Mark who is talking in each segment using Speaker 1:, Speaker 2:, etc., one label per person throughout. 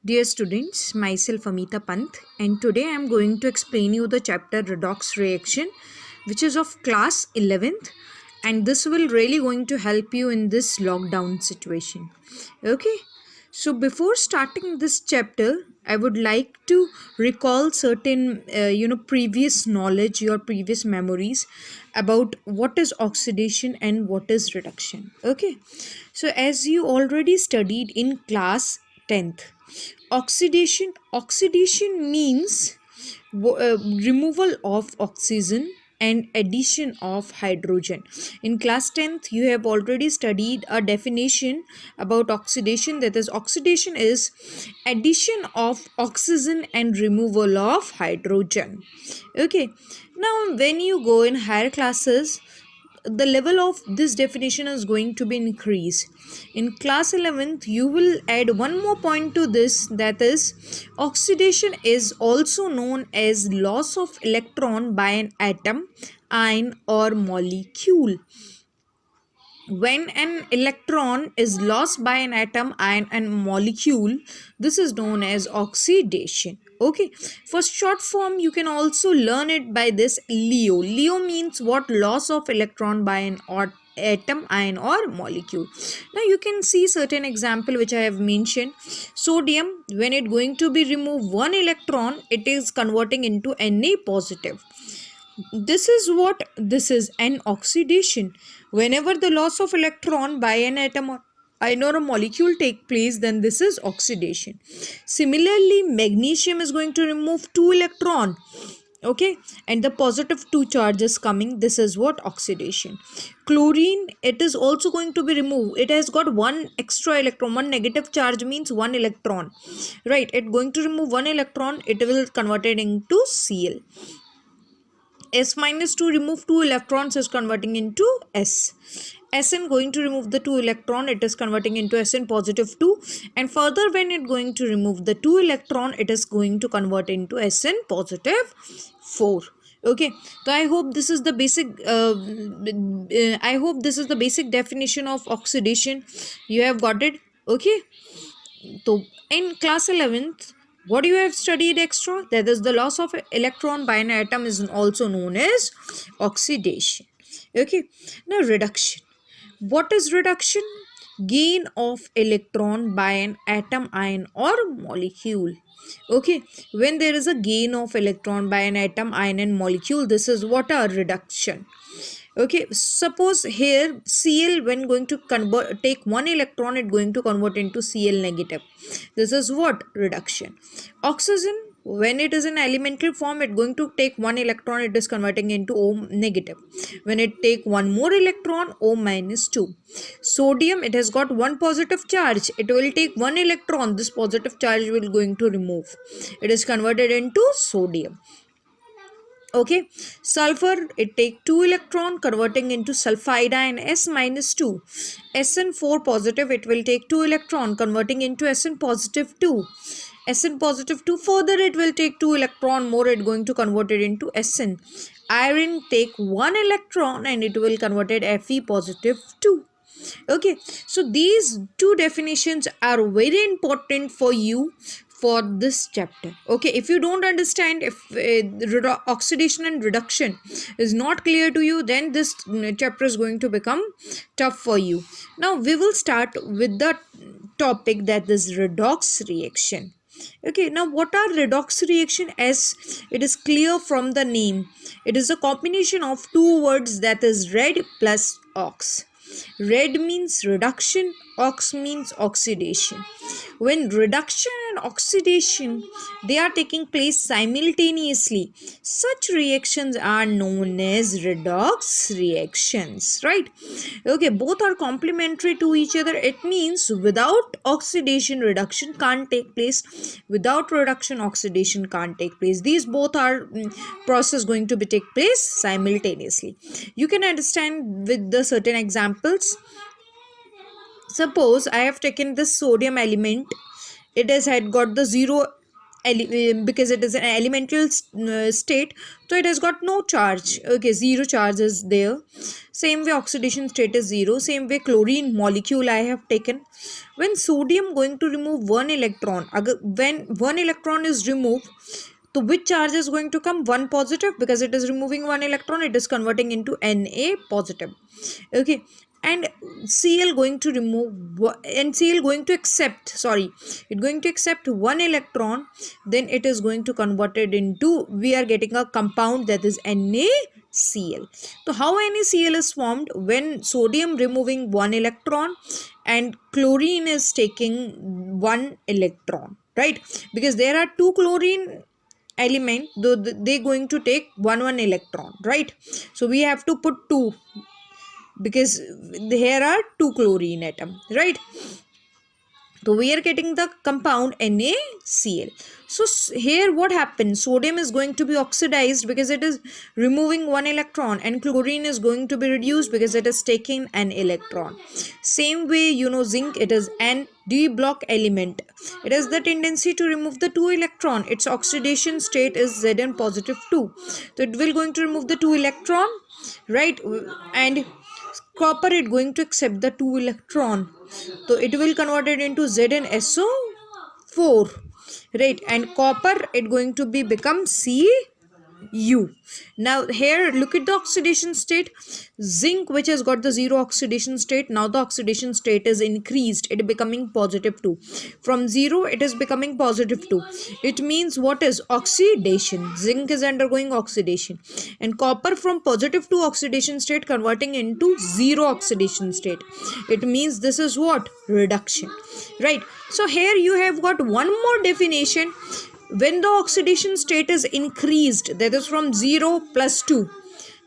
Speaker 1: Dear students, myself Amita Pant, and today I am going to explain you the chapter redox reaction, which is of class 11th, and this will really going to help you in this lockdown situation. Okay, so before starting this chapter, I would like to recall certain previous knowledge, your previous memories about what is oxidation and what is reduction. Okay, so as you already studied in class 10th, oxidation means removal of oxygen and addition of hydrogen. In class 10th you have already studied a definition about oxidation, that is, oxidation is addition of oxygen and removal of hydrogen. Okay, now when you go in higher classes, the level of this definition is going to be increased. In class 11th you will add one more point to this, that is, oxidation is also known as loss of electron by an atom, ion or molecule. When an electron is lost by an atom, ion and molecule, this is known as oxidation. Okay, for short form you can also learn it by this leo means what? Loss of electron by an atom, ion or molecule. Now you can see certain example which I have mentioned. Sodium, when it going to be remove one electron, it is converting into Na positive. This is what? This is an oxidation. Whenever the loss of electron by an atom or ion or a molecule take place, then this is oxidation. Similarly, magnesium is going to remove two electron, okay, and the positive two charges coming, this is what? Oxidation. Chlorine, it is also going to be removed. It has got one extra electron, one negative charge means one electron, right? It going to remove one electron, it will convert it into Cl. S minus 2 remove 2 electrons is converting into S. Sn going to remove the 2 electron, it is converting into Sn positive 2, and further when it going to remove the 2 electron, it is going to convert into Sn positive 4. Okay, so I hope this is the basic definition of oxidation. You have got it. Okay, so in class 11th, what you have studied extra, that is the loss of electron by an atom, is also known as oxidation. Okay, now reduction. What is reduction? Gain of electron by an atom, ion or molecule. Okay, when there is a gain of electron by an atom, ion and molecule, this is what? A reduction. Okay, suppose here Cl, when going to convert, take one electron, it going to convert into Cl negative. This is what? Reduction. Oxygen, when it is in elemental form, it going to take one electron, it is converting into O negative. When it take one more electron, O minus 2. Sodium, it has got one positive charge, it will take one electron, this positive charge will going to remove, it is converted into sodium. Okay, sulfur, it take 2 electron, converting into sulfide ion, S minus 2. Sn4 positive, it will take 2 electron, converting into Sn positive 2. Sn positive 2, further it will take 2 electron more, it going to convert it into Sn. Iron take 1 electron and it will convert it Fe positive 2. Okay, so these two definitions are very important for you for this chapter. Okay, if you don't understand, if oxidation and reduction is not clear to you, then this chapter is going to become tough for you. Now we will start with the topic, that is redox reaction. Okay, now what are redox reaction? As it is clear from the name, it is a combination of two words, that is red plus ox. Red means reduction, ox means oxidation. When reduction and oxidation, they are taking place simultaneously, such reactions are known as redox reactions, right? Okay, both are complementary to each other. It means without oxidation, reduction can't take place. Without reduction, oxidation can't take place. These both are process going to be take place simultaneously. You can understand with the certain examples. Suppose I have taken this sodium element, it has had got the 0 because it is an elemental state, so it has got no charge. Okay, zero charge is there. Same way oxidation state is zero. Same way chlorine molecule I have taken. When sodium going to remove one electron, when one electron is removed, so which charge is going to come? One positive, because it is removing one electron, it is converting into Na positive. Okay, and Cl going to remove, and Cl going to accept, sorry, it going to accept one electron, then it is going to convert it into, we are getting a compound that is NaCl. So how NaCl is formed? When sodium removing one electron and chlorine is taking one electron, right? Because there are two chlorine element, though they going to take one electron, right? So we have to put two, because here are two chlorine atom, right? So we are getting the compound NaCl. So here what happens? Sodium is going to be oxidized because it is removing one electron, and chlorine is going to be reduced because it is taking an electron. Same way, you know, zinc, it is an D block element. It has the tendency to remove the two electron. Its oxidation state is Zn positive 2. So it will going to remove the two electron, right? And copper, it going to accept the two electron, so it will convert it into ZnSO4, right? And copper, it going to be become Cu. Now here look at the oxidation state. Zinc, which has got the zero oxidation state, now the oxidation state is increased, it becoming positive 2. From 0 it is becoming positive 2. It means what is oxidation? Zinc is undergoing oxidation, and copper from positive 2 oxidation state converting into 0 oxidation state. It means this is what? Reduction, right? So here you have got one more definition. When the oxidation state is increased, that is from 0 plus 2,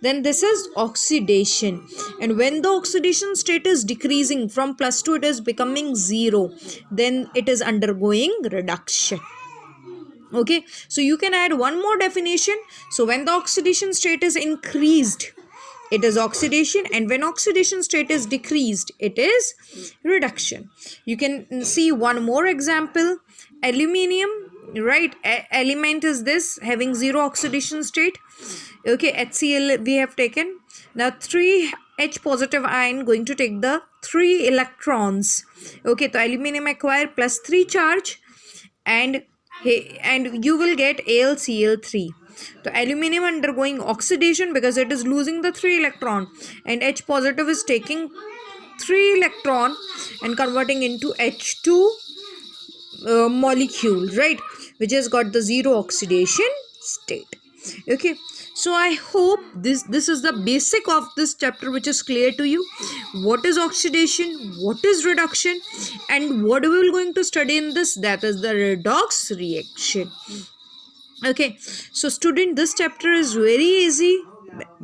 Speaker 1: then this is oxidation. And when the oxidation state is decreasing from plus 2, it is becoming 0, then it is undergoing reduction. Okay, so you can add one more definition. So when the oxidation state is increased, it is oxidation, and when oxidation state is decreased, it is reduction. You can see one more example. Aluminium, right? Element is this, having zero oxidation state. Okay, HCl we have taken. Now 3H positive ion going to take the 3 electrons. Okay, so aluminium acquire plus 3 charge, and you will get AlCl3. So aluminium undergoing oxidation because it is losing the 3 electron, and H positive is taking 3 electron and converting into H2 molecule, right, which has got the zero oxidation state. Okay, so I hope this is the basic of this chapter, which is clear to you. What is oxidation, what is reduction, and what we will going to study in this, that is the redox reaction. Okay, so student, this chapter is very easy,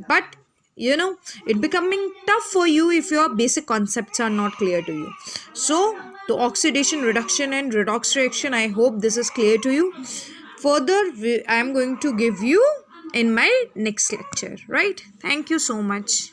Speaker 1: but you know, it becoming tough for you if your basic concepts are not clear to you. So the oxidation, reduction and redox reaction, I hope this is clear to you. Further, I am going to give you in my next lecture, right? Thank you so much.